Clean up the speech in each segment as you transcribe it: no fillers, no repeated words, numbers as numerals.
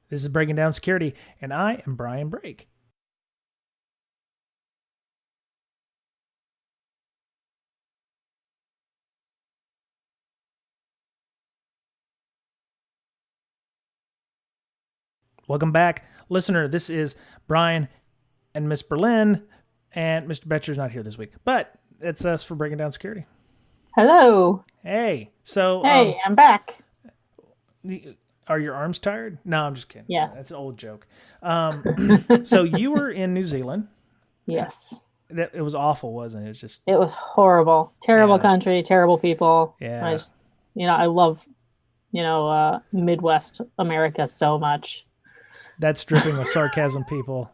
This is Breaking Down Security, and I am Brian Brake. Welcome back, listener. This is Brian and Miss Berlin, and Mr. Boettcher's not here this week, but it's us for Breaking Down Security. Hello. Hey, so Hey, I'm back. Are your arms tired? No, I'm just kidding. Yes. That's an old joke. So you were in New Zealand. Yes. It was awful, wasn't it? It was horrible. Terrible country, terrible people. Yeah. I love, Midwest America so much. That's dripping with sarcasm, people.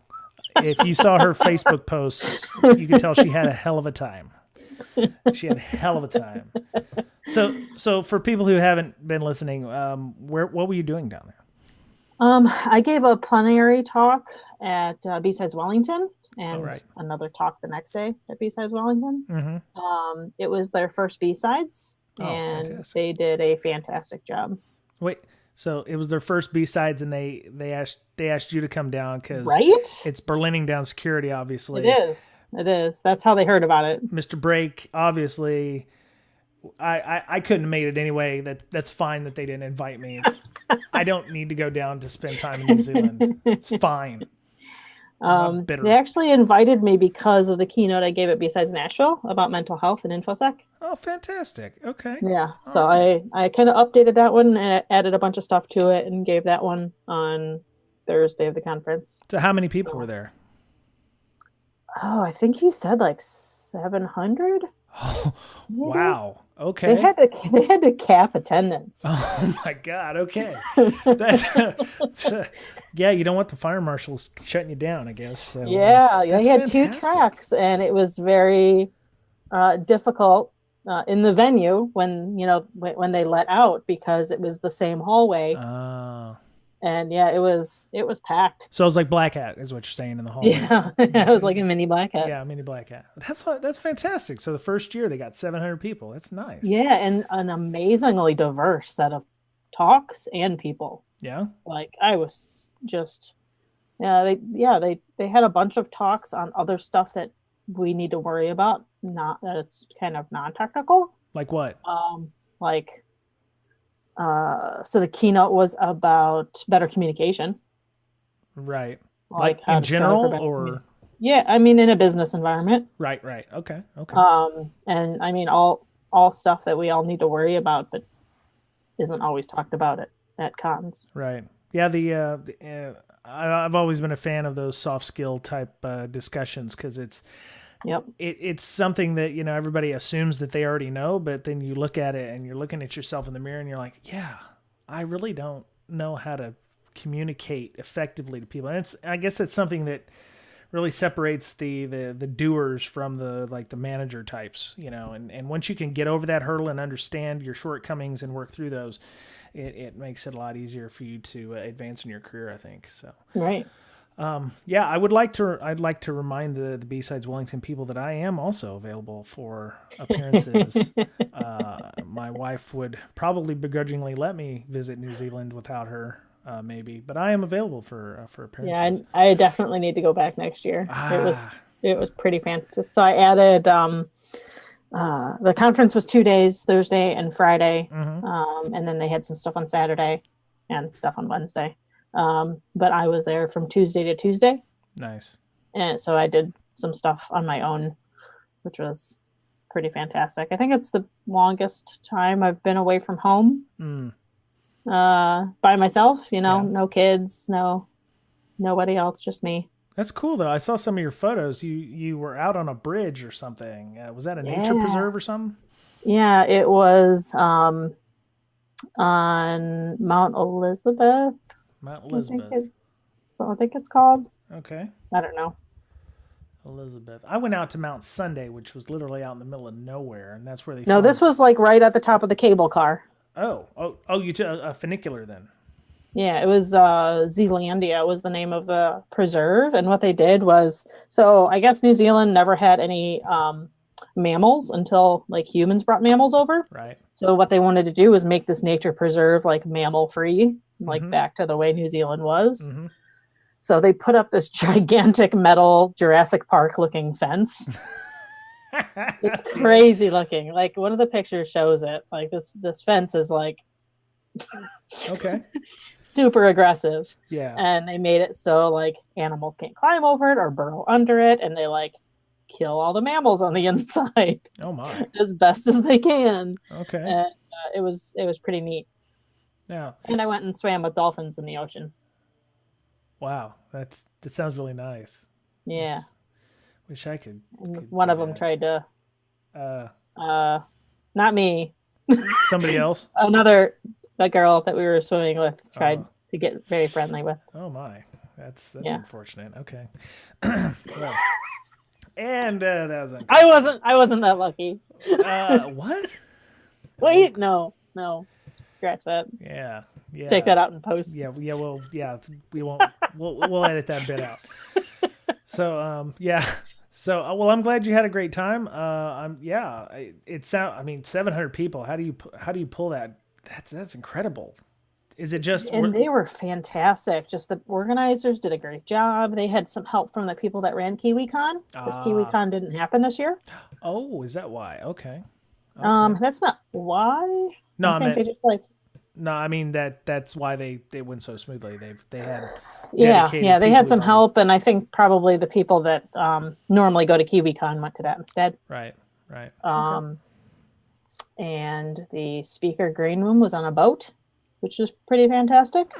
If you saw her Facebook posts, you could tell she had a hell of a time. She had a hell of a time. So for people who haven't been listening, what were you doing down there? I gave a plenary talk at B-Sides Wellington, and another talk the next day at B-Sides Wellington. Mm-hmm. It was their first B-Sides, and fantastic. They did a fantastic job. Wait, so it was their first B-Sides, and they asked you to come down because it's Berlining down security, obviously. It is. That's how they heard about it. Mr. Brake, obviously. I couldn't have made it anyway. That's fine that they didn't invite me. I don't need to go down to spend time in New Zealand. It's fine. They actually invited me because of the keynote I gave at B-Sides Nashville about mental health and InfoSec. Oh, fantastic. Okay. Yeah. So I kind of updated that one and added a bunch of stuff to it and gave that one on Thursday of the conference. So how many people were there? Oh, I think he said like 700. Oh, wow. Okay. They had to cap attendance. Oh my God. Okay. Yeah, you don't want the fire marshals shutting you down, I guess. So, yeah, they had fantastic. 2 tracks, and it was very difficult in the venue when they let out because it was the same hallway. And yeah, it was packed. So it was like Black Hat, is what you're saying in the hallways. Yeah, it was like a mini Black Hat. Yeah, mini Black Hat. That's fantastic. So the first year they got 700 people. That's nice. Yeah, and an amazingly diverse set of talks and people. Yeah. Like I was just, they had a bunch of talks on other stuff that we need to worry about. Not that it's kind of non-technical. Like what? So the keynote was about better communication. Right. Like in general or? Yeah, I mean, in a business environment. Right. Okay. And I mean, all stuff that we all need to worry about, but isn't always talked about at cons. Right. Yeah. I've always been a fan of those soft skill type discussions because it's something that, everybody assumes that they already know, but then you look at it and you're looking at yourself in the mirror and you're like, yeah, I really don't know how to communicate effectively to people. And I guess that's something that really separates the doers from the manager types, and once you can get over that hurdle and understand your shortcomings and work through those, it makes it a lot easier for you to advance in your career, I think. So. Right. Yeah, I'd like to remind the B-Sides Wellington people that I am also available for appearances. My wife would probably begrudgingly let me visit New Zealand without her, maybe, but I am available for appearances. Yeah, I definitely need to go back next year. It was pretty fantastic. So I added the conference was 2 days, Thursday and Friday, and then they had some stuff on Saturday and stuff on Wednesday. But I was there from Tuesday to Tuesday. Nice. And so I did some stuff on my own, which was pretty fantastic. I think it's the longest time I've been away from home by myself, no kids, nobody else, just me. That's cool though. I saw some of your photos. You were out on a bridge or something. Was that a nature preserve or something? Yeah, it was on Mount Elizabeth. Mount Elizabeth. I think it's called. Okay. I don't know. Elizabeth. I went out to Mount Sunday, which was literally out in the middle of nowhere, and that's where they. No, this was like right at the top of the cable car. Oh! You took a funicular then. Yeah, it was Zealandia was the name of the preserve, and what they did was, so I guess New Zealand never had any mammals until like humans brought mammals over. Right. So what they wanted to do was make this nature preserve like mammal free, like back to the way New Zealand was. So they put up this gigantic metal Jurassic Park looking fence. It's crazy looking. Like one of the pictures shows it. Like this fence is like okay, super aggressive. Yeah. And they made it so like animals can't climb over it or burrow under it, and they like kill all the mammals on the inside. Oh my. As best as they can. Okay. And it was pretty neat. Yeah. And I went and swam with dolphins in the ocean. Wow, that sounds really nice. Yeah. Wish I could one of them tried to not me. Somebody else? A girl that we were swimming with tried to get very friendly with. Oh my. That's unfortunate. Okay. Well, and that was I wasn't that lucky. What? Wait, no. Scratch that. Yeah. Take that out in post. Yeah, we won't we'll edit that bit out. So So I'm glad you had a great time. It 700 people. How do you pull that? That's incredible. Is it just? And they were fantastic. Just the organizers did a great job. They had some help from the people that ran KiwiCon, because KiwiCon didn't happen this year. Oh, is that why? Okay. That's not why. No, they just like. No, I mean that's why they went so smoothly. They had they had some help, and I think probably the people that normally go to KiwiCon went to that instead. Right. Okay. And the speaker green room was on a boat, which was pretty fantastic.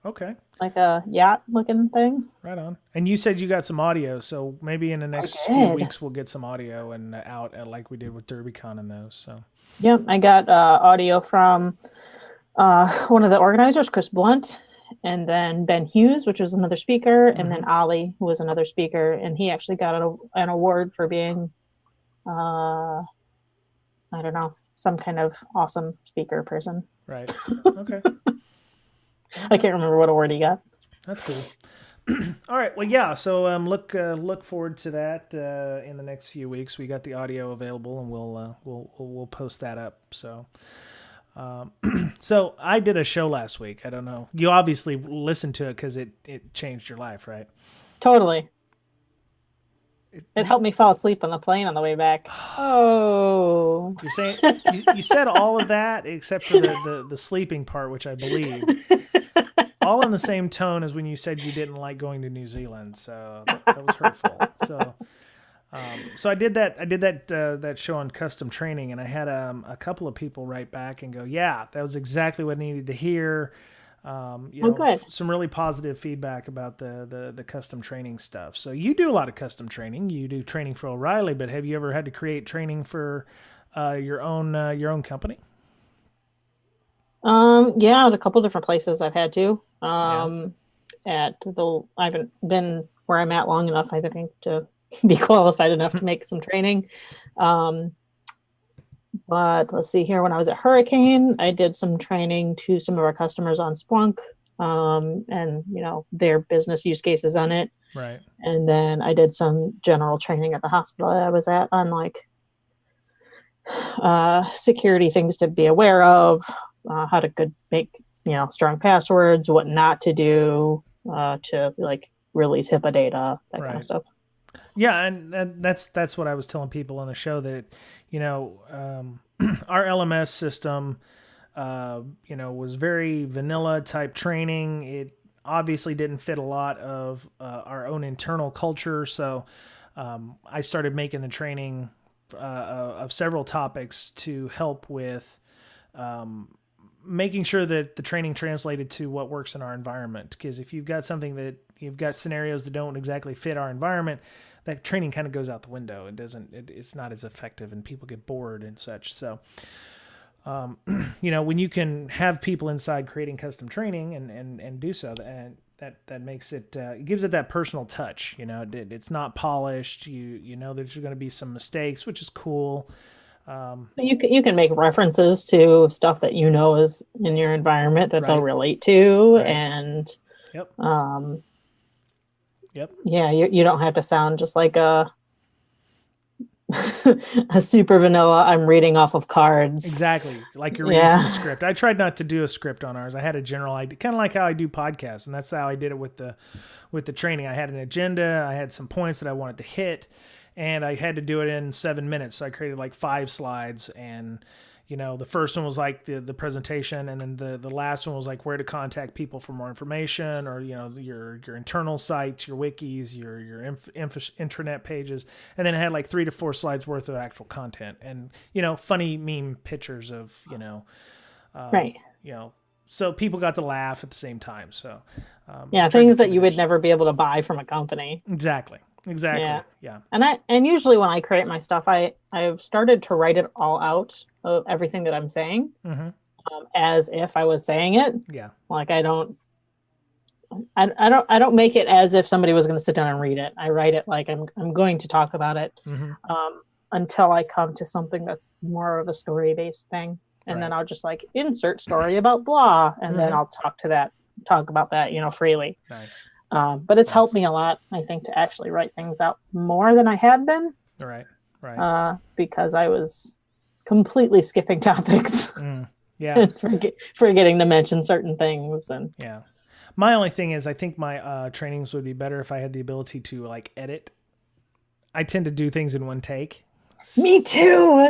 Okay. Like a yacht looking thing. Right on. And you said you got some audio, so maybe in the next few weeks we'll get some audio and out like we did with DerbyCon and those. So. Yep, I got audio from one of the organizers, Chris Blunt, and then Ben Hughes, which was another speaker, and then Ollie, who was another speaker, and he actually got an award for being, I don't know, some kind of awesome speaker person. Right. Okay. I can't remember what award he got. That's cool. All right. Well, yeah. So look forward to that in the next few weeks. We got the audio available, and we'll post that up. So. So I did a show last week. I don't know. You obviously listened to it because it changed your life, right? Totally. It helped me fall asleep on the plane on the way back. Oh. You're saying you said all of that except for the sleeping part, which I believe. All in the same tone as when you said you didn't like going to New Zealand. So that was hurtful. So I did that show on custom training, and I had a couple of people write back and go, yeah, that was exactly what I needed to hear. Good. Some really positive feedback about the custom training stuff. So you do a lot of custom training. You do training for O'Reilly, but have you ever had to create training for your own company? Yeah, a couple different places I've had to. I haven't been where I'm at long enough, I think, to be qualified enough to make some training. But let's see here. When I was at Hurricane, I did some training to some of our customers on Splunk, and their business use cases on it. Right. And then I did some general training at the hospital I was at on like security things to be aware of, how to make strong passwords, what not to do to like release HIPAA data, that kind of stuff. Yeah, and that's what I was telling people on the show, that our LMS system was very vanilla type training. It obviously didn't fit a lot of our own internal culture, so I started making the training of several topics to help with making sure that the training translated to what works in our environment. Because if you've got you've got scenarios that don't exactly fit our environment, that training kind of goes out the window. It's not as effective, and people get bored and such. So, when you can have people inside creating custom training and do so, and that makes it, it gives it that personal touch. It's not polished. There's going to be some mistakes, which is cool. You can make references to stuff that is in your environment that they'll relate to, and yep. Yeah, you don't have to sound just like a a super vanilla, I'm reading off of cards. Exactly. Like you're reading from the script. I tried not to do a script on ours. I had a general idea, kind of like how I do podcasts. And that's how I did it with the training. I had an agenda. I had some points that I wanted to hit, and I had to do it in 7 minutes. So I created like 5 slides, and the first one was like the presentation, and then the last one was like where to contact people for more information, or your internal sites, your wikis, your intranet pages, and then it had like 3 to 4 slides worth of actual content, and funny meme pictures of right. So people got to laugh at the same time. So things that you would never be able to buy from a company. Exactly. Yeah. And usually when I create my stuff, I've started to write it all out of everything that I'm saying, as if I was saying it. Yeah. Like I don't make it as if somebody was going to sit down and read it. I write it like I'm going to talk about it, until I come to something that's more of a story based thing. And then I'll just like insert story about blah. And then I'll talk about that, freely. Nice. But it's helped me a lot, I think, to actually write things out more than I had been. Right. Because I was completely skipping topics. Yeah. And forgetting to mention certain things. And yeah. My only thing is I think my trainings would be better if I had the ability to like edit. I tend to do things in one take. Me too.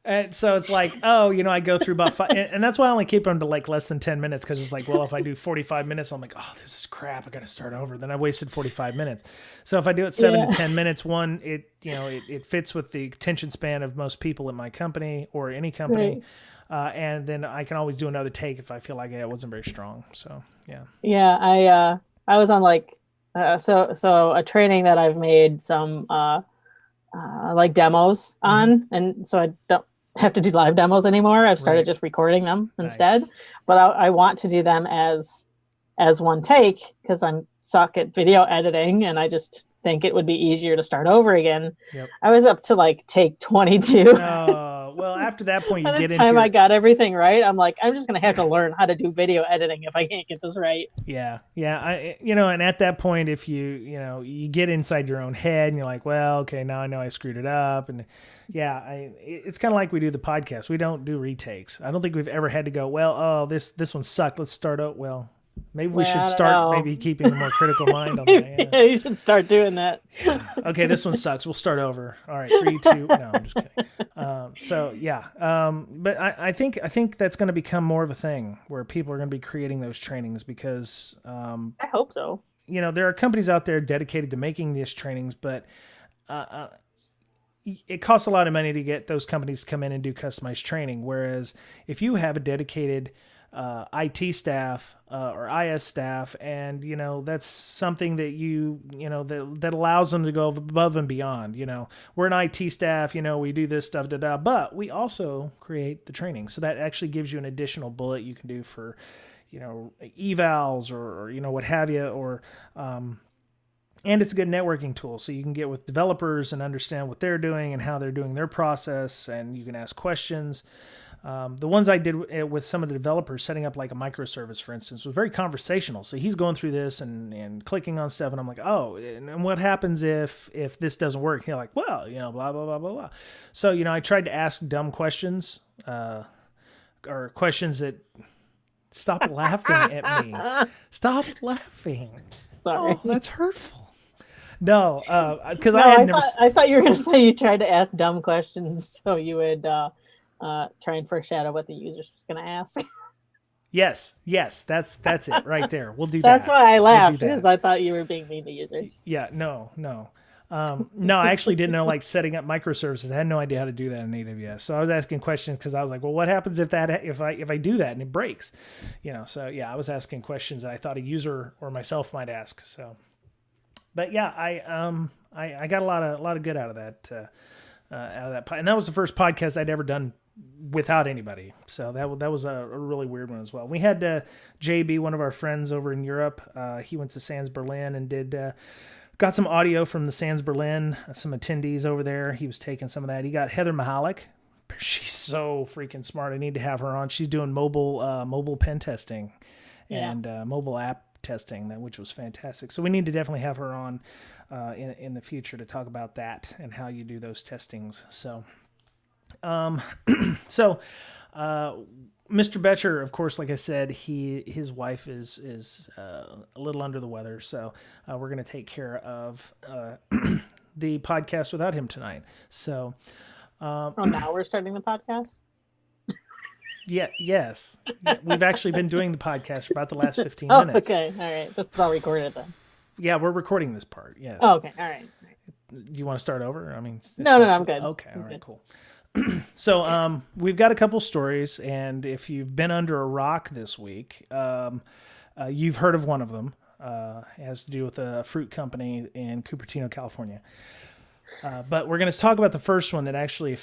And so it's like, I go through about 5, and that's why I only keep them to like less than 10 minutes. Cause it's like, well, if I do 45 minutes, I'm like, oh, this is crap. I got to start over. Then I wasted 45 minutes. So if I do it 7 to 10 minutes, it fits with the attention span of most people in my company or any company. Right. And then I can always do another take if I feel like it wasn't very strong. So, yeah. Yeah. I was on like, so a training that I've made some, like demos on, and so I don't have to do live demos anymore. I've started just recording them instead. Nice. But I want to do them as one take because I'm suck at video editing, and I just think it would be easier to start over again. Yep. I was up to like take 22. Well, after that point, you get into I got everything right. I'm like, I'm just going to have to learn how to do video editing if I can't get this right. Yeah. And at that point, if you get inside your own head and you're like, well, okay, now I know I screwed it up. And it's kind of like we do the podcast. We don't do retakes. I don't think we've ever had to go, well, this one sucked. Let's start out. Well, maybe we should start maybe keeping a more critical mind on that. Yeah, you should start doing that. Okay, this one sucks. We'll start over. All right, 3, 2. No, I'm just kidding. But I think that's going to become more of a thing where people are going to be creating those trainings because I hope so. There are companies out there dedicated to making these trainings, but it costs a lot of money to get those companies to come in and do customized training. Whereas if you have a dedicated IT staff or IS staff, and that's something that that allows them to go above and beyond. We're an IT staff, we do this stuff, but we also create the training, so that actually gives you an additional bullet you can do for evals or what have you, or and it's a good networking tool, so you can get with developers and understand what they're doing and how they're doing their process, and you can ask questions. The ones I did with some of the developers, setting up like a microservice, for instance, was very conversational. So he's going through this and clicking on stuff, and I'm like, oh, and what happens if this doesn't work? And you're like, well, blah, blah, blah, blah, blah. So, I tried to ask dumb questions, or questions that stop laughing at me. Stop laughing. Sorry. Oh, that's hurtful. No, because I thought you were going to say you tried to ask dumb questions so you would try and foreshadow what the user's going to ask. Yes, that's it right there. We'll do that. That's why I laughed, because I thought you were being mean to users. Yeah, no. No, I actually didn't know like setting up microservices. I had no idea how to do that in AWS. So I was asking questions because I was like, well, what happens if I do that and it breaks? So yeah, I was asking questions that I thought a user or myself might ask. So, but yeah, I got a lot of good out of that. And that was the first podcast I'd ever done without anybody. So that was a really weird one as well. We had JB, one of our friends over in Europe. He went to Sans Berlin and got some audio from the Sans Berlin, some attendees over there. He was taking some of that. He got Heather Mahalik. She's so freaking smart. I need to have her on. She's doing mobile pen testing and mobile app testing, which was fantastic. So we need to definitely have her on in the future to talk about that and how you do those testings. So, Mr. Boettcher, of course, like I said, his wife is a little under the weather, so we're going to take care of the podcast without him tonight. So, now we're starting the podcast. Yes. We've actually been doing the podcast for about the last 15 minutes. Okay, all right. This is all recorded then. Yeah, we're recording this part. Yes. Oh, okay, all right. You want to start over? I mean, no, I'm good. Okay, all right, cool. So we've got a couple stories, and if you've been under a rock this week, you've heard of one of them. It has to do with a fruit company in Cupertino, California. But we're going to talk about the first one that actually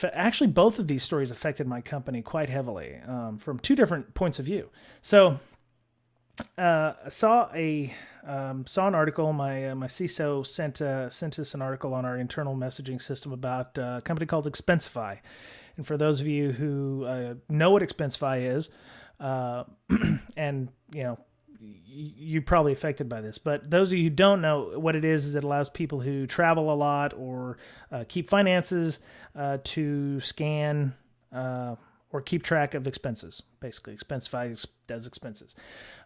both of these stories affected my company quite heavily from two different points of view. So I saw an article. My CISO sent us an article on our internal messaging system about a company called Expensify. And for those of you who know what Expensify is, and you're probably affected by this, but those of you who don't know what it is it allows people who travel a lot or keep finances to scan or keep track of expenses. Basically, Expensify does expenses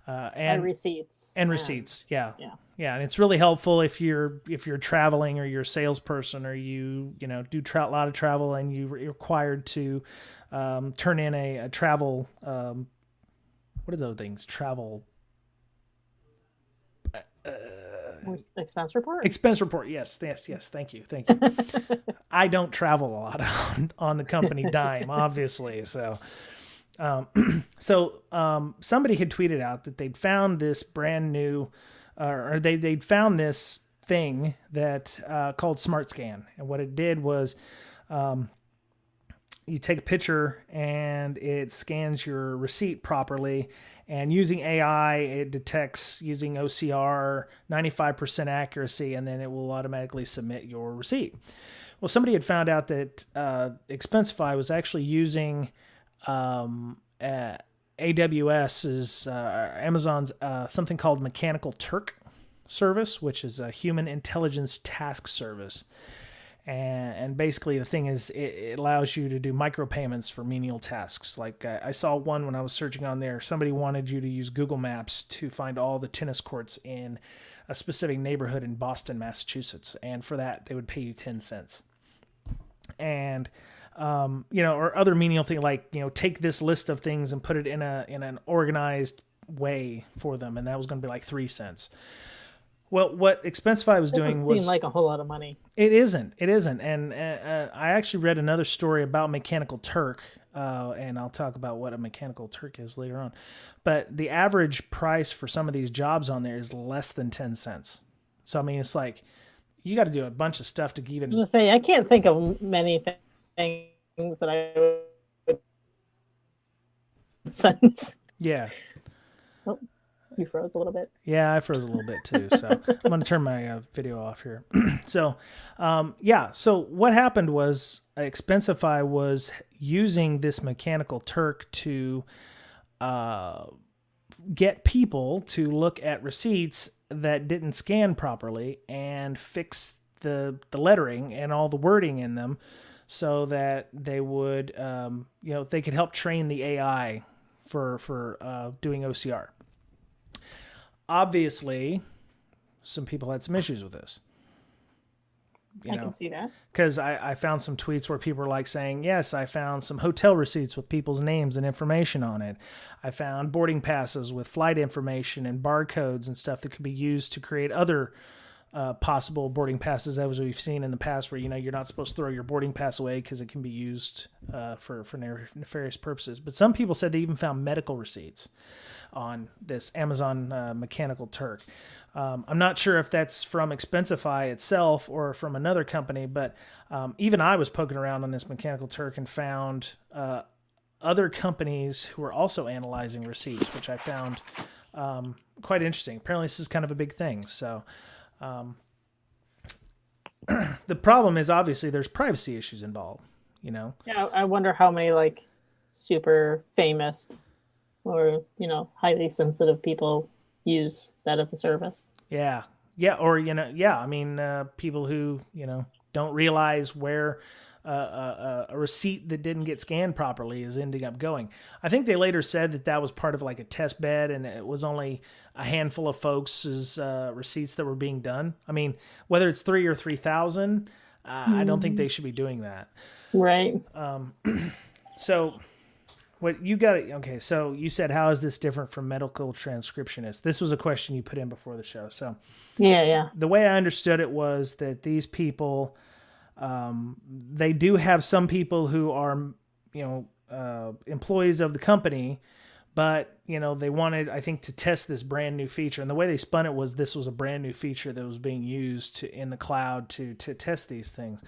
and receipts. And receipts, yeah, and it's really helpful if you're traveling or you're a salesperson or you do a lot of travel and you're required to turn in a travel. What are those things? Travel. Expense report? Expense report. Yes. Thank you. I don't travel a lot on the company dime, obviously. So, somebody had tweeted out that they'd found this brand new, or they'd found this thing that called Smart Scan, and what it did was, you take a picture and it scans your receipt properly. And using AI, it detects using OCR, 95% accuracy, and then it will automatically submit your receipt. Well, somebody had found out that Expensify was actually using AWS's, Amazon's something called Mechanical Turk service, which is a human intelligence task service. And basically the thing is it allows you to do micropayments for menial tasks. Like I saw one when I was searching on there, somebody wanted you to use Google Maps to find all the tennis courts in a specific neighborhood in Boston, Massachusetts. And for that, they would pay you 10 cents. And, or other menial thing like, take this list of things and put it in an organized way for them. And that was going to be like 3 cents. Well, what Expensify was doing was... seem like a whole lot of money. It isn't. And I actually read another story about Mechanical Turk, and I'll talk about what a Mechanical Turk is later on. But the average price for some of these jobs on there is less than 10 cents. So, I mean, it's like, you got to do a bunch of stuff to even... I was going to say, I can't think of many things that I would... sense. Yeah. Oh. You froze a little bit. Yeah, I froze a little bit too. So I'm going to turn my video off here. So what happened was Expensify was using this Mechanical Turk to get people to look at receipts that didn't scan properly and fix the lettering and all the wording in them so that they would, they could help train the AI for doing OCR. Obviously, some people had some issues with this. I can see that. Because I found some tweets where people were like saying, yes, I found some hotel receipts with people's names and information on it. I found boarding passes with flight information and barcodes and stuff that could be used to create other possible boarding passes, as we've seen in the past, where you're not supposed to throw your boarding pass away because it can be used for nefarious purposes. But some people said they even found medical receipts on this Amazon Mechanical Turk. I'm not sure if that's from Expensify itself or from another company, but even I was poking around on this Mechanical Turk and found other companies who were also analyzing receipts, which I found quite interesting. Apparently this is kind of a big thing. So the problem is obviously there's privacy issues involved, Yeah, I wonder how many super famous or highly sensitive people use that as a service. Yeah. Yeah. Or, I mean, people who, don't realize where a receipt that didn't get scanned properly is ending up going. I think they later said that was part of like a test bed, and it was only a handful of folks' receipts that were being done. I mean, whether it's 3 or 3,000, I don't think they should be doing that. Right. So what you got? Okay. So you said, how is this different from medical transcriptionists? This was a question you put in before the show. So yeah. The way I understood it was that these people, they do have some people who are, employees of the company, but, they wanted, I think, to test this brand new feature. And the way they spun it was this was a brand new feature that was being used in the cloud to test these things.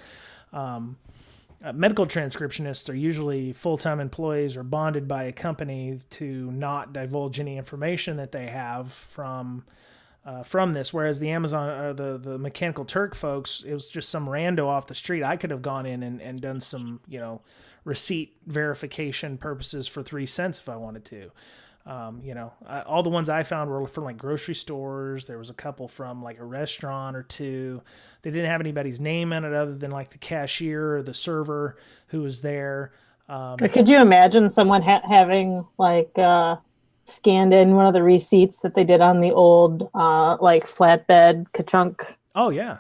Medical transcriptionists are usually full-time employees or bonded by a company to not divulge any information that they have from this. Whereas the Amazon or the Mechanical Turk folks, it was just some rando off the street. I could have gone in and done some, receipt verification purposes for 3 cents if I wanted to. All the ones I found were from like grocery stores. There was a couple from like a restaurant or two. They didn't have anybody's name in it other than like the cashier or the server who was there. Could you imagine someone having like scanned in one of the receipts that they did on the old like flatbed ka-chunk? Oh yeah.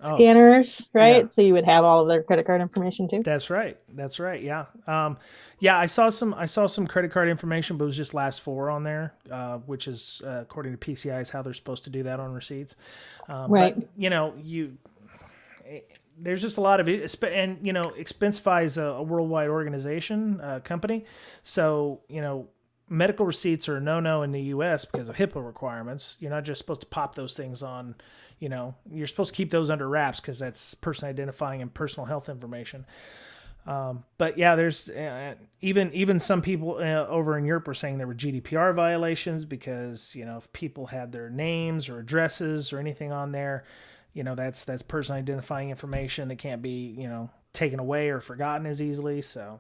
Scanners, right? Yeah. So you would have all of their credit card information too. That's right. Yeah. I saw some credit card information, but it was just last 4 on there, which is according to PCI is how they're supposed to do that on receipts. Right. But, there's just a lot of it, and Expensify is a worldwide organization, company, so medical receipts are a no-no in the U.S. because of HIPAA requirements. You're not just supposed to pop those things on. You're supposed to keep those under wraps because that's person identifying and personal health information. But yeah, there's even some people over in Europe were saying there were GDPR violations because, if people had their names or addresses or anything on there, that's person identifying information that can't be, taken away or forgotten as easily. So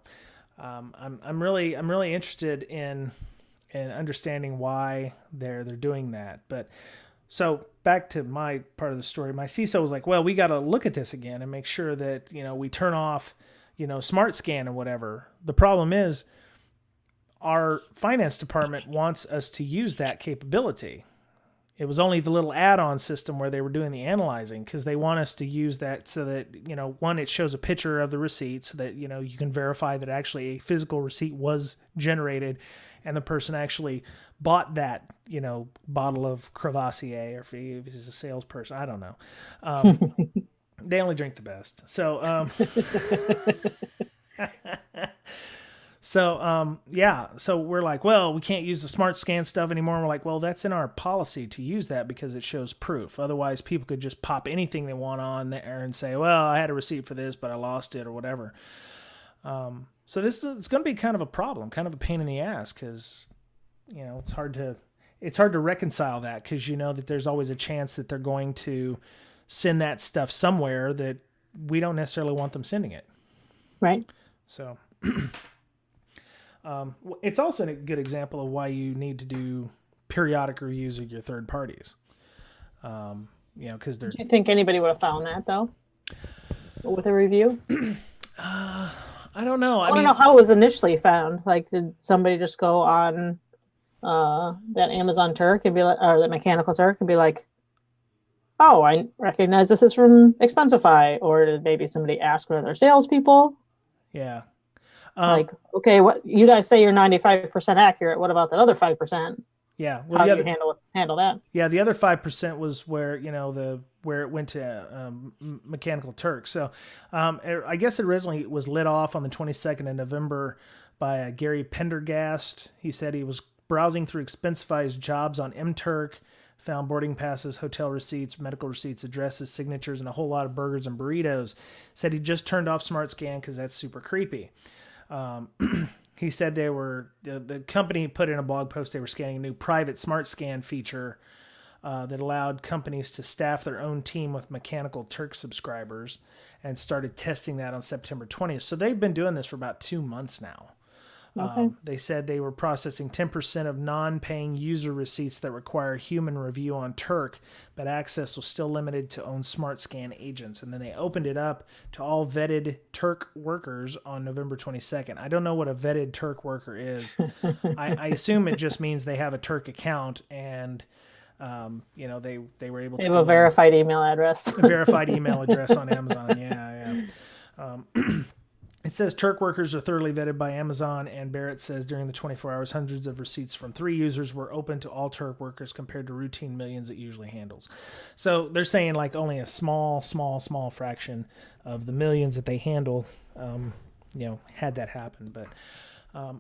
I'm really interested in understanding why they're doing that. But so back to my part of the story, my CISO was like, well, we got to look at this again and make sure that, we turn off, smart scan and whatever. The problem is our finance department wants us to use that capability. It was only the little add-on system where they were doing the analyzing because they want us to use that so that, one, it shows a picture of the receipt so that, you can verify that actually a physical receipt was generated and the person actually bought that, bottle of Crevassier, or if he's a salesperson, I don't know. They only drink the best. So, so we're like, well, we can't use the smart scan stuff anymore. And we're like, well, that's in our policy to use that because it shows proof. Otherwise, people could just pop anything they want on there and say, well, I had a receipt for this, but I lost it or whatever. So it's going to be kind of a problem, kind of a pain in the ass because, it's hard to reconcile that because that there's always a chance that they're going to send that stuff somewhere that we don't necessarily want them sending it. Right. So it's also a good example of why you need to do periodic reviews of your third parties. Because they're. Do you think anybody would have found that though, with a review? I don't know. I don't know how it was initially found. Like, did somebody just go on that Amazon Turk and be like, or the Mechanical Turk and be like, oh, I recognize this is from Expensify, or did maybe somebody ask one of their salespeople? Yeah. Like, okay, what you guys say you're 95% accurate. What about that other 5%? Yeah. Well, how do you handle that? Yeah, the other 5% was where where it went to Mechanical Turk. So, I guess it originally was lit off on the 22nd of November by Gary Pendergast. He said he was browsing through Expensify's jobs on MTurk, found boarding passes, hotel receipts, medical receipts, addresses, signatures, and a whole lot of burgers and burritos. Said he just turned off Smart Scan because that's super creepy. He said the company put in a blog post they were scanning a new private Smart Scan feature that allowed companies to staff their own team with Mechanical Turk subscribers and started testing that on September 20th. So they've been doing this for about 2 months now. Okay. They said they were processing 10% of non-paying user receipts that require human review on Turk, but access was still limited to own SmartScan agents. And then they opened it up to all vetted Turk workers on November 22nd. I don't know what a vetted Turk worker is. I assume it just means they have a Turk account and they were able to have a verified email address. A verified email address on Amazon. Yeah. It says Turk workers are thoroughly vetted by Amazon, and Barrett says during the 24 hours, hundreds of receipts from 3 users were open to all Turk workers compared to routine millions it usually handles. So they're saying like only a small fraction of the millions that they handle, had that happen. But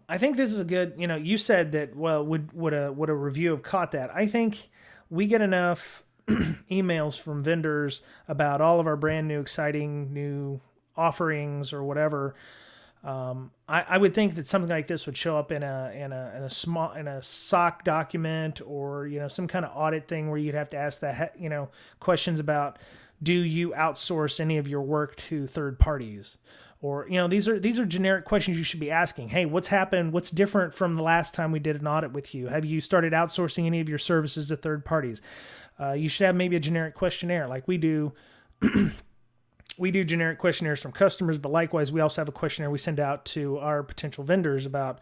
I think this is a good, you said that, well, would a review have caught that? I think we get enough emails from vendors about all of our brand new, exciting new offerings or whatever. I would think that something like this would show up in a SOC document or some kind of audit thing where you'd have to ask that questions about, do you outsource any of your work to third parties? Or these are generic questions you should be asking. Hey, what's happened? What's different from the last time we did an audit with you? Have you started outsourcing any of your services to third parties? You should have maybe a generic questionnaire like we do. We do generic questionnaires from customers, but likewise, we also have a questionnaire we send out to our potential vendors about,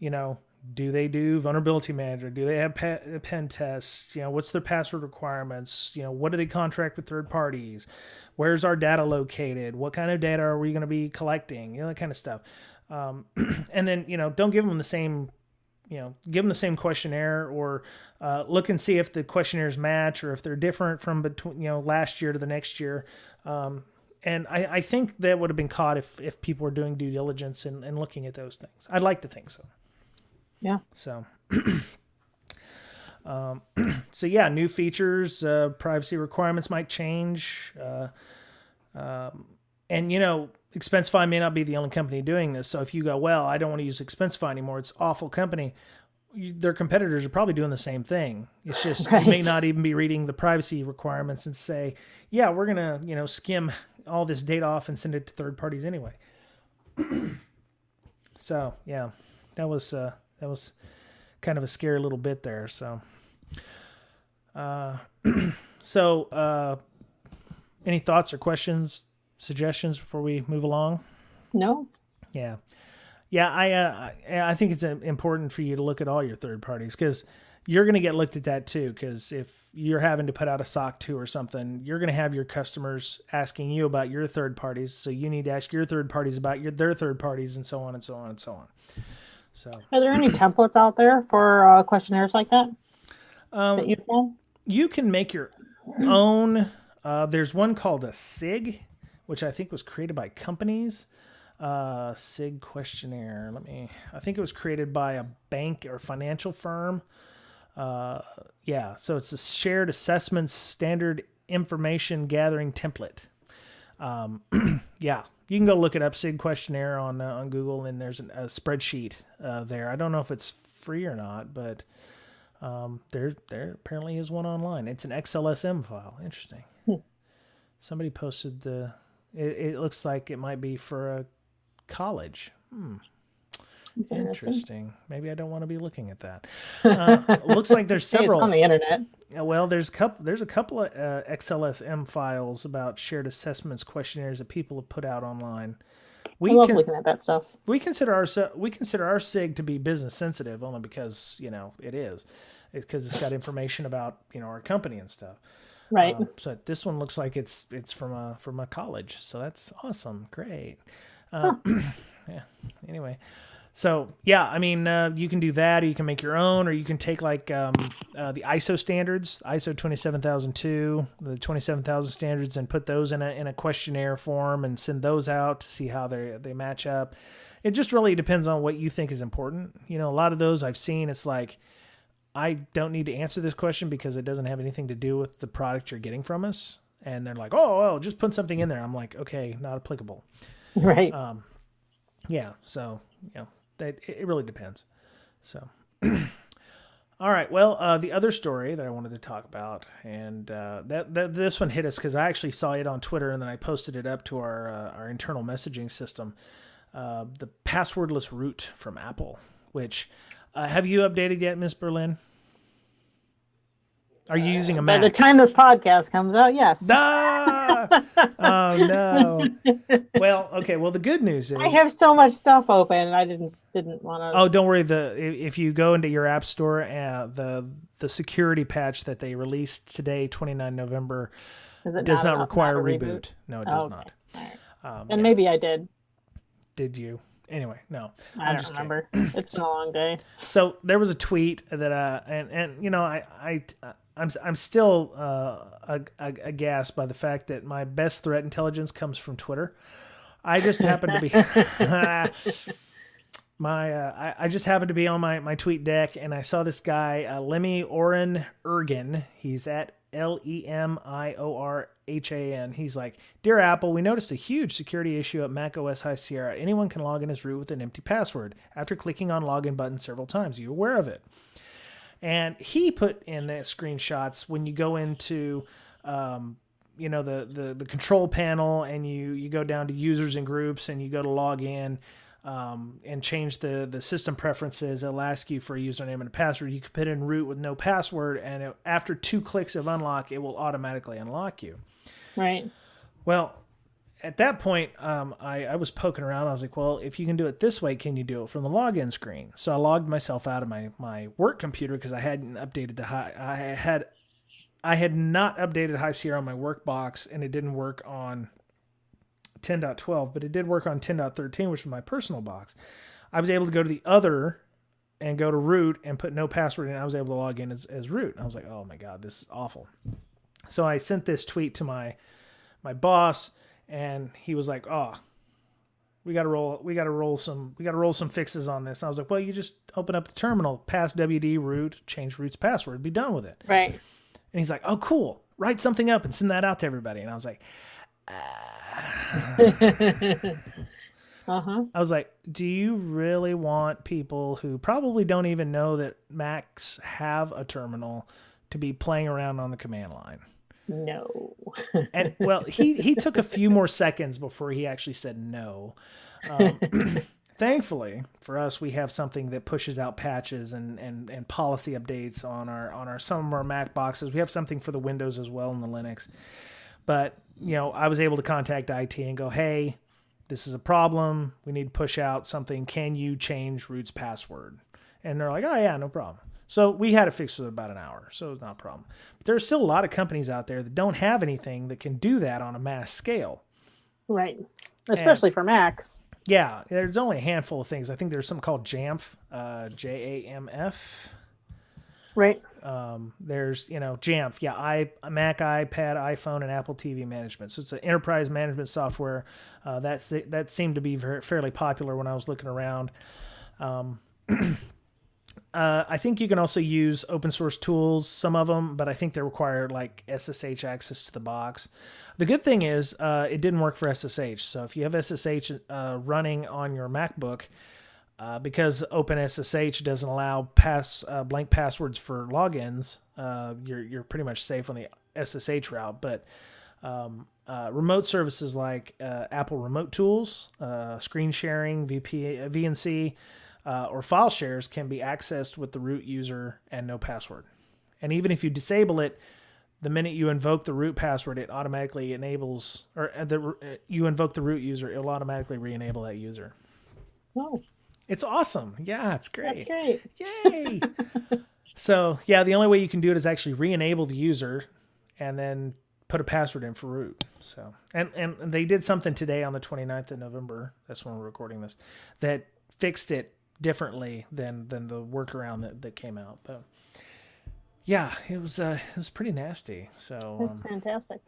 do they do vulnerability manager? Do they have pen tests? What's their password requirements? What do they contract with third parties? Where's our data located? What kind of data are we going to be collecting? That kind of stuff. And then, don't give them the same, give them the same questionnaire or look and see if the questionnaires match or if they're different from between, last year to the next year. And I think that would have been caught if people were doing due diligence and looking at those things. I'd like to think so. Yeah. So, new features, privacy requirements might change. Expensify may not be the only company doing this. So if you go, well, I don't want to use Expensify anymore, it's an awful company. Their competitors are probably doing the same thing. It's just, right. You may not even be reading the privacy requirements and say, yeah, we're going to, skim all this data off and send it to third parties anyway. So yeah, that was kind of a scary little bit there. So, any thoughts or questions, suggestions before we move along? No. Yeah. Yeah, I think it's important for you to look at all your third parties because you're going to get looked at that too. Because if you're having to put out a SOC 2 or something, you're going to have your customers asking you about your third parties. So you need to ask your third parties about their third parties and so on and so on and so on. So, are there any templates out there for questionnaires like that that you found? You can make your own. There's one called a SIG, which I think was created by companies. SIG questionnaire. I think it was created by a bank or financial firm. So it's a shared assessments standard information gathering template. You can go look it up, SIG questionnaire on Google, and there's a spreadsheet there. I don't know if it's free or not, but there apparently is one online. It's an XLSM file. Interesting. Somebody posted it looks like it might be for a college. Interesting. Maybe I don't want to be looking at that. Looks like there's several. It's on the internet. Well, there's a couple of XLSM files about shared assessments questionnaires that people have put out online. I love looking at that stuff. We consider our SIG to be business sensitive only because it is, because it's got information about our company and stuff. Right. So this one looks like it's from a college. So that's awesome. Great. Yeah. Anyway. So yeah, you can do that, or you can make your own, or you can take the ISO standards, ISO 27002, the 27000 standards, and put those in a questionnaire form and send those out to see how they match up. It just really depends on what you think is important. A lot of those I've seen, it's like, I don't need to answer this question because it doesn't have anything to do with the product you're getting from us. And they're like, oh, well, just put something in there. I'm like, okay, not applicable. Right. Yeah. So, it really depends. So, all right. Well, the other story that I wanted to talk about, and this one hit us because I actually saw it on Twitter and then I posted it up to our internal messaging system. the passwordless root from Apple, which have you updated yet, Miss Berlin? Are you using a Mac? By the time this podcast comes out, yes. Oh, no. Well, okay. Well, the good news is I have so much stuff open. I didn't want to. Oh, don't worry. If you go into your app store, the security patch that they released today, 29 November, does not require a reboot. No, it does not. All right. And maybe I did. Did you? Anyway, no. I don't remember. It's been a long day. So there was a tweet that and you know I'm still aghast by the fact that my best threat intelligence comes from Twitter. I just happen to be I just happened to be on my tweet deck, and I saw this guy Lemmy Oren Ergen. He's at LEMIORHAN. He's like, "Dear Apple, we noticed a huge security issue at macOS High Sierra. Anyone can log in as root with an empty password after clicking on login button several times. Are you aware of it?" And he put in the screenshots when you go into the control panel, and you go down to users and groups, and you go to log in and change the system preferences. It'll ask you for a username and a password. You can put in root with no password, and after 2 clicks of unlock, it will automatically unlock you. Right. Well, at that point, I was poking around. I was like, well, if you can do it this way, can you do it from the login screen? So I logged myself out of my work computer because I hadn't updated I had not updated High Sierra on my work box, and it didn't work on 10.12, but it did work on 10.13, which was my personal box. I was able to go to the other and go to root and put no password in. I was able to log in as root. And I was like, oh my God, this is awful. So I sent this tweet to my boss, and he was like, oh, we got to roll some fixes on this. And I was like, well, you just open up the terminal, pass WD root, change root's password, be done with it. Right. And he's like, oh, cool. Write something up and send that out to everybody. And I was like, I was like, do you really want people who probably don't even know that Macs have a terminal to be playing around on the command line? No. And well, he took a few more seconds before he actually said no. Thankfully for us, we have something that pushes out patches and policy updates on our some of our Mac boxes. We have something for the Windows as well in the Linux. But, you know, I was able to contact IT and go, hey, this is a problem. We need to push out something. Can you change root's password? And they're like, oh, yeah, no problem. So we had it fixed within about an hour, so it's not a problem. But there's still a lot of companies out there that don't have anything that can do that on a mass scale. Right. Especially for Macs. Yeah, there's only a handful of things. I think there's something called Jamf, Jamf. Right. There's, Jamf. Yeah, Mac, iPad, iPhone, and Apple TV management. So it's an enterprise management software. That seemed to be fairly popular when I was looking around. I think you can also use open source tools, some of them, but I think they require like SSH access to the box. The good thing is it didn't work for SSH. So if you have SSH running on your MacBook, because OpenSSH doesn't allow blank passwords for logins, you're pretty much safe on the SSH route. But remote services like Apple Remote Tools, screen sharing, VNC, or file shares can be accessed with the root user and no password. And even if you disable it, the minute you invoke the root password, it automatically enables, or you invoke the root user, it'll automatically re-enable that user. Oh. It's awesome. Yeah, it's great. That's great. Yay. So, yeah, the only way you can do it is actually re-enable the user and then put a password in for root. So, and they did something today on the 29th of November, that's when we're recording this, that fixed it differently than the workaround that came out. But yeah, it was pretty nasty. So that's fantastic.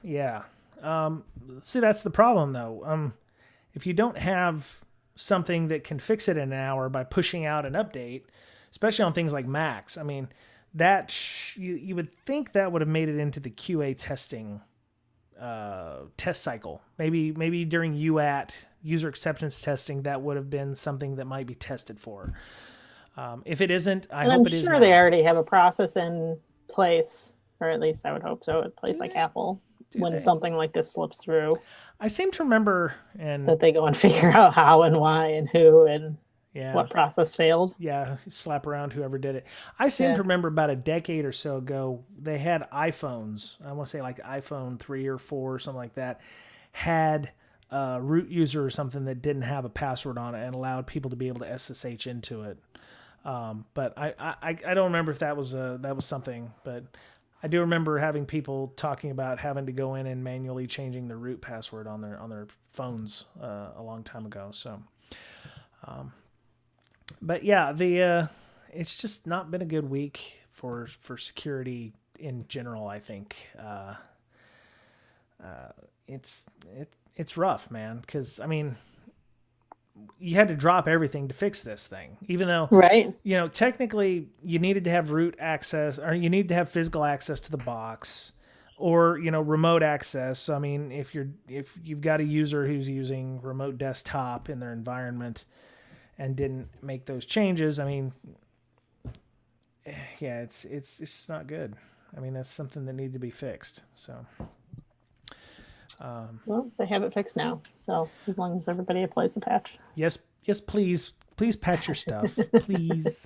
Yeah. See, that's the problem though. If you don't have something that can fix it in an hour by pushing out an update, especially on things like Macs, I mean, that you would think that would have made it into the QA testing test cycle. Maybe during UAT, user acceptance testing, that would have been something that might be tested for. If it isn't, I hope it is. I'm sure they already have a process in place, or at least I would hope so, at a place like Apple. when something like this slips through. I seem to remember that they go and figure out how and why and who and what process failed. Yeah, slap around whoever did it. I seem to remember about a decade or so ago, they had iPhones. I want to say like iPhone 3 or 4 or something like that, had a root user or something that didn't have a password on it and allowed people to be able to SSH into it. But I don't remember if that was something, but I do remember having people talking about having to go in and manually changing the root password on their phones a long time ago. So, but yeah, it's just not been a good week for security in general. I think it's rough, man. Because I mean, you had to drop everything to fix this thing, even though, technically you needed to have root access, or you need to have physical access to the box, or, remote access. So, I mean, if you've got a user who's using remote desktop in their environment and didn't make those changes, I mean, yeah, it's just not good. I mean, that's something that needed to be fixed. So, well, they have it fixed now, so as long as everybody applies the patch. Yes, please patch your stuff, please.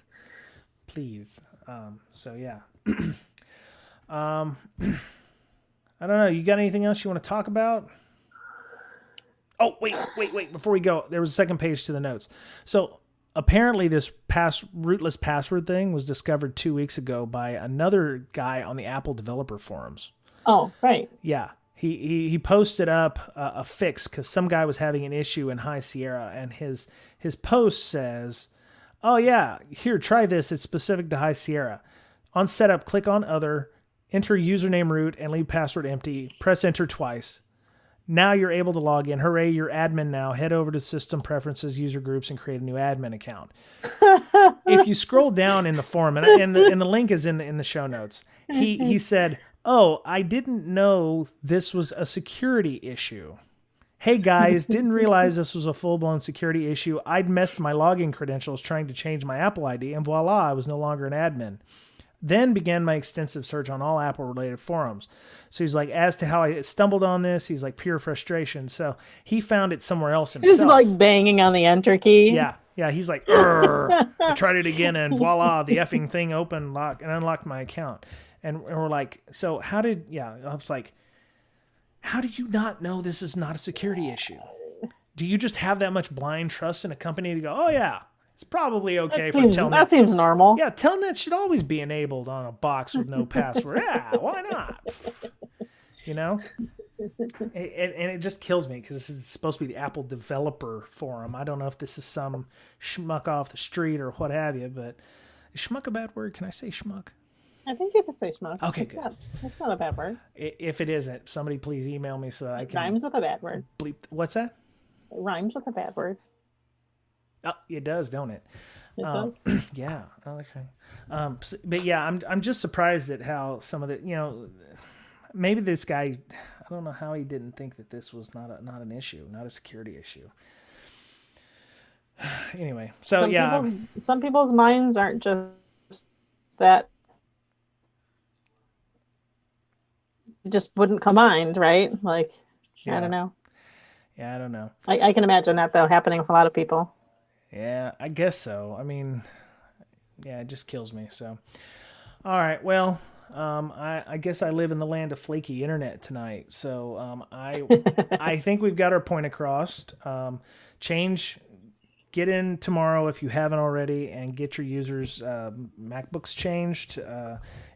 So yeah. I don't know. You got anything else you want to talk about? Oh, wait. Before we go, there was a second page to the notes. So apparently this rootless password thing was discovered 2 weeks ago by another guy on the Apple developer forums. Oh, right. Yeah. He posted up a fix because some guy was having an issue in High Sierra, and his post says, "Oh yeah, here, try this. It's specific to High Sierra. On setup, click on other, enter username root, and leave password empty. Press enter twice. Now you're able to log in. Hooray, you're admin now. Head over to system preferences, user groups, and create a new admin account." If you scroll down in the forum, and the link is in the show notes, he said, "Oh, I didn't know this was a security issue. Hey guys, didn't realize this was a full-blown security issue. I'd messed my login credentials trying to change my Apple ID, and voila, I was no longer an admin. Then began my extensive search on all Apple-related forums." So he's like, as to how I stumbled on this, he's like, pure frustration. So he found it somewhere else himself. Just like banging on the enter key. Yeah, he's like, I tried it again, and voila, the effing thing opened, locked, and unlocked my account. And we're like, so I was like, how do you not know this is not a security issue? Do you just have that much blind trust in a company to go, oh yeah, it's probably okay for Telnet? That seems normal. Yeah, Telnet should always be enabled on a box with no password. Yeah, why not? And it just kills me because this is supposed to be the Apple developer forum. I don't know if this is some schmuck off the street or what have you, but is schmuck a bad word? Can I say schmuck? I think you could say schmuck. Okay, good. It's not a bad word. If it isn't, somebody please email me so that I can... Rhymes with a bad word. Bleep. What's that? It rhymes with a bad word. Oh, it does, don't it? It does. Yeah. Okay. But yeah, I'm just surprised at how some of the, maybe this guy, I don't know how he didn't think that this was not an issue, not a security issue. Anyway, so some people's minds aren't just that. It just wouldn't come mind, right? Like, yeah. I don't know. Yeah, I don't know. I can imagine that, though, happening with a lot of people. Yeah, I guess so. I mean, yeah, it just kills me. So, all right. Well, I guess I live in the land of flaky internet tonight. So I think we've got our point across. Get in tomorrow if you haven't already and get your users' MacBooks changed.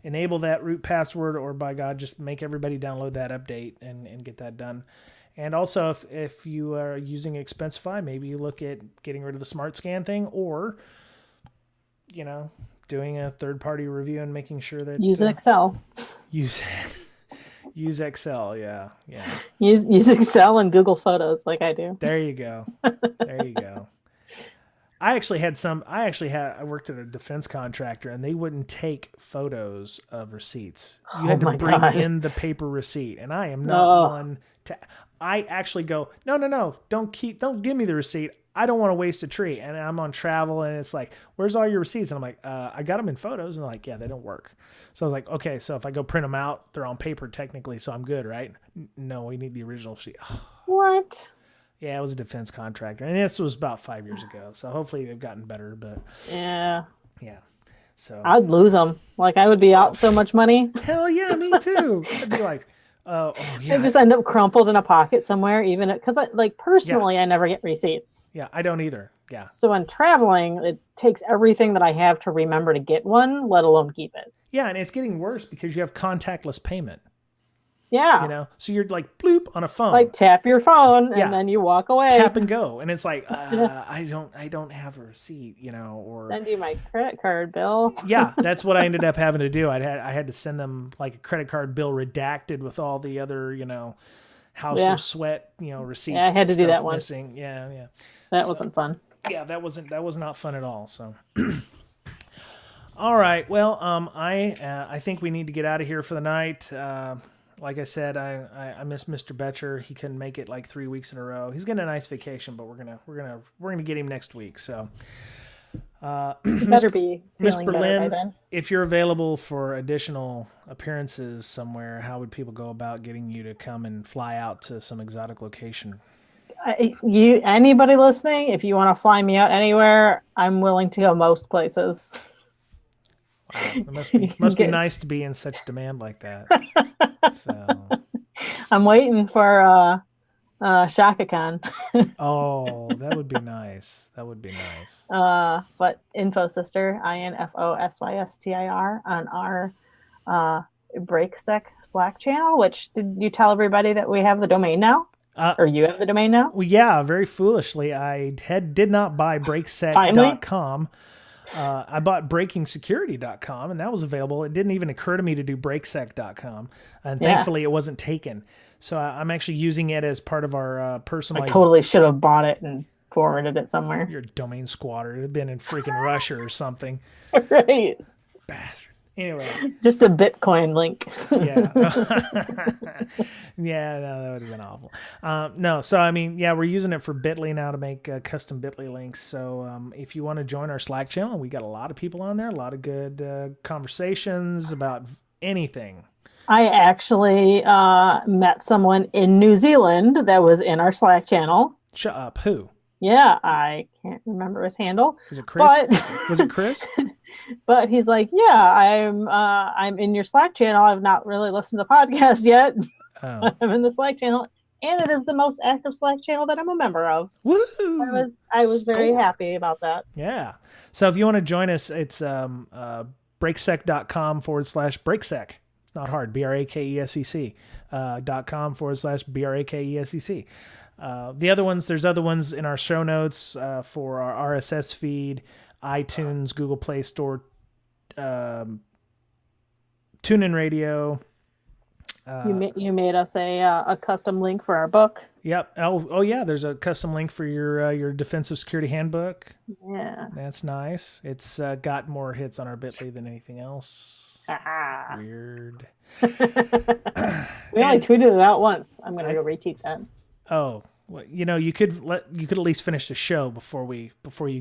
Enable that root password, or by God, just make everybody download that update and get that done. And also, if you are using Expensify, maybe you look at getting rid of the smart scan thing, or, doing a third-party review and making sure that... Use Excel. Use Excel, yeah. Use Excel and Google Photos like I do. There you go. I worked at a defense contractor, and they wouldn't take photos of receipts. You had to bring in the paper receipt, and I am not one to... I actually go, no, don't give me the receipt. I don't want to waste a tree. And I'm on travel and it's like, where's all your receipts? And I'm like, I got them in photos. And they're like, yeah, they don't work. So I was like, okay, so if I go print them out, they're on paper technically, so I'm good, right? No, we need the original sheet. What? Yeah, it was a defense contractor. And this was about 5 years ago. So hopefully they've gotten better, but yeah. So I'd lose them. Like I would be out so much money. Hell yeah, me too. I'd be like, oh yeah. They just end up crumpled in a pocket somewhere, even because personally, I never get receipts. Yeah, I don't either. Yeah. So when traveling, it takes everything that I have to remember to get one, let alone keep it. Yeah, and it's getting worse because you have contactless payment. Yeah. So you're like bloop on a phone. Like tap your phone and then you walk away. Tap and go. And it's like, I don't have a receipt, or send you my credit card bill. Yeah, that's what I ended up having to do. I had to send them like a credit card bill redacted with all the other, House of Sweat, receipts. Yeah, I had to do that once. Missing. Yeah. That wasn't fun. Yeah, that was not fun at all. So all right. Well, I think we need to get out of here for the night. Like I said, I miss Mr. Boettcher. He couldn't make it like 3 weeks in a row. He's getting a nice vacation, but we're gonna get him next week. So, better be Miss feeling Berlin, better by then. if you're available for additional appearances somewhere, how would people go about getting you to come and fly out to some exotic location? Anybody listening, if you want to fly me out anywhere, I'm willing to go most places. Wow, it must be nice to be in such demand like that. So I'm waiting for Shaka Khan. Oh, that would be nice. But InfoSyster, INFOSYSTIR, on our BreakSec Slack channel. Which, did you tell everybody that we have the domain now? Or you have the domain now? Well, yeah, very foolishly, I did not buy breaksec.com. I bought breakingsecurity.com, and that was available. It didn't even occur to me to do breaksec.com, and thankfully it wasn't taken. So I'm actually using it as part of our personalized... I totally should have bought it and forwarded it somewhere. You're a domain squatter. It had been in freaking Russia or something. Right. Bastard. Anyway. Just a Bitcoin link. Yeah. Yeah, no, that would have been awful. No, so I mean, yeah, we're using it for Bitly now to make custom Bitly links. So if you want to join our Slack channel, we got a lot of people on there, a lot of good conversations about anything. I actually met someone in New Zealand that was in our Slack channel. Shut up. Who? Yeah, I can't remember his handle. Was it Chris? Was it Chris? But he's like, yeah, I'm in your Slack channel. I've not really listened to the podcast yet. Oh. I'm in the Slack channel, and it is the most active Slack channel that I'm a member of. Woo! I was very happy about that. Yeah. So if you want to join us, it's breaksec.com/breaksec. Not hard. BRAKESEC .com/BRAKESEC. There's other ones in our show notes for our RSS feed, iTunes, Google Play Store, TuneIn Radio. You made us a custom link for our book. Yep. Oh yeah. There's a custom link for your defensive security handbook. Yeah. That's nice. It's got more hits on our Bitly than anything else. Weird. We only tweeted it out once. I'm gonna go retweet that. Oh, well, you could at least finish the show before you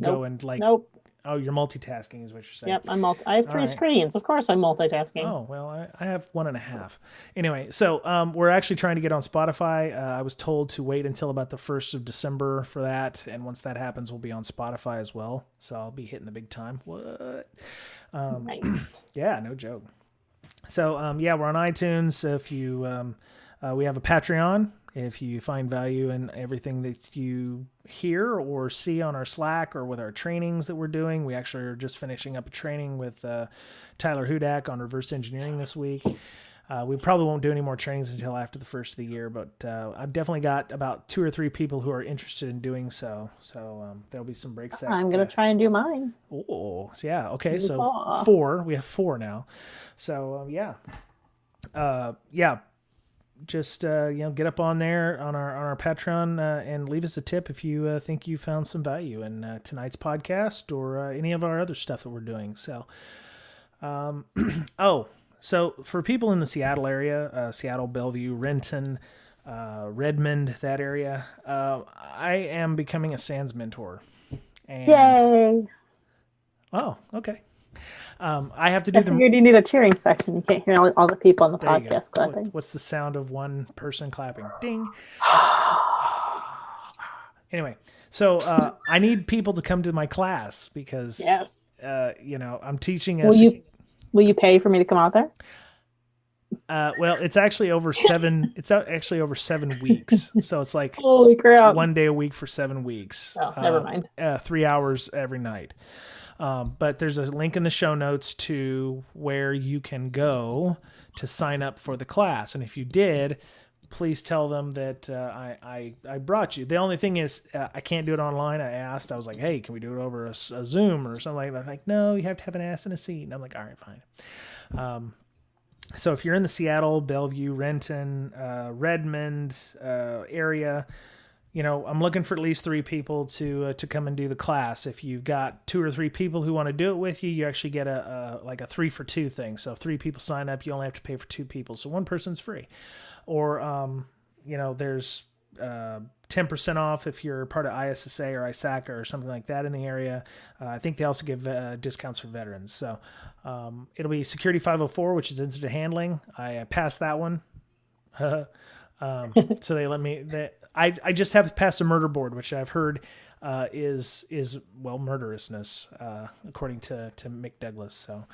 go and like. Nope. Oh, you're multitasking is what you're saying. Yep, I have three screens. Of course I'm multitasking. Oh, well, I have 1.5. Anyway, so we're actually trying to get on Spotify. I was told to wait until about the 1st of December for that, and once that happens, we'll be on Spotify as well. So I'll be hitting the big time. What? Nice. Yeah, no joke. So, we're on iTunes. If you, we have a Patreon. If you find value in everything that you hear or see on our Slack or with our trainings that we're doing, we actually are just finishing up a training with Tyler Hudak on reverse engineering this week. We probably won't do any more trainings until after the first of the year, but I've definitely got about 2 or 3 people who are interested in doing so. So there'll be some breaks. I'm going to try and do mine. Oh, so yeah. Okay. So 4, we have 4 now. So just get up on there on our Patreon and leave us a tip if you think you found some value in tonight's podcast or any of our other stuff that we're doing. So so for people in the Seattle area, Seattle, Bellevue, Renton, Redmond, that area. I am becoming a SANS mentor. And, yay! Oh, okay. I have to do I figured you need a cheering section. You can't hear all the people on the podcast clapping. What's the sound of one person clapping? Ding. Anyway, so I need people to come to my class because, yes. I'm teaching. Will you pay for me to come out there? Well, it's actually over 7. It's actually over 7 weeks. So it's like holy crap, 1 day a week for 7 weeks. Oh, never mind. 3 hours every night. But there's a link in the show notes to where you can go to sign up for the class. And if you did, please tell them that I brought you. The only thing is I can't do it online. I was like, hey, can we do it over a Zoom or something like that? Like, no, you have to have an ass in a seat. And I'm like, all right, fine. So if you're in the Seattle, Bellevue, Renton, Redmond area, I'm looking for at least 3 people to come and do the class. If you've got 2 or 3 people who want to do it with you, you actually get a 3-for-2 thing. So if 3 people sign up, you only have to pay for 2 people. So 1 person's free. Or, there's 10% off if you're part of ISSA or ISACA or something like that in the area. I think they also give discounts for veterans. So it'll be Security 504, which is incident handling. I passed that one. So they let me... I just have to pass a murder board, which I've heard is murderousness, according to Mick Douglas. So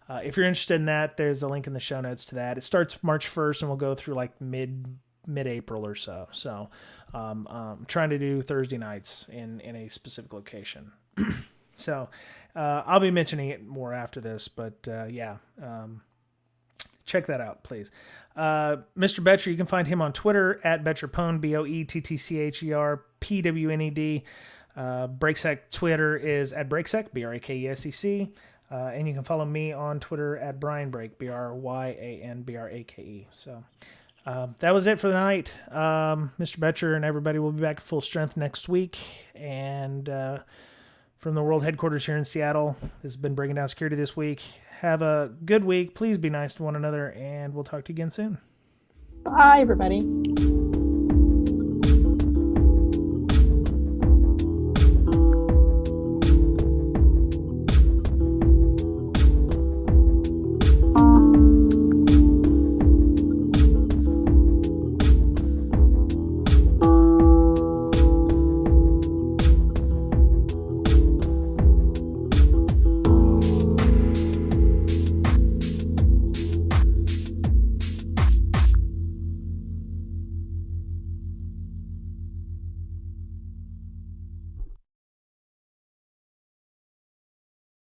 if you're interested in that, there's a link in the show notes to that. It starts March 1st and will go through like mid-April or so. So I'm trying to do Thursday nights in a specific location. So I'll be mentioning it more after this, but check that out, please. Mr. Boettcher, you can find him on Twitter at BoettcherPwned, BoettcherPwned. Breaksec Twitter is at Breaksec, BRAKESEC. And you can follow me on Twitter at BryanBrake, BRYANBRAKE. So that was it for the night. Mr. Boettcher and everybody will be back at full strength next week. And from the world headquarters here in Seattle, this has been Breaking Down Security this week. Have a good week. Please be nice to one another, and we'll talk to you again soon. Bye, everybody.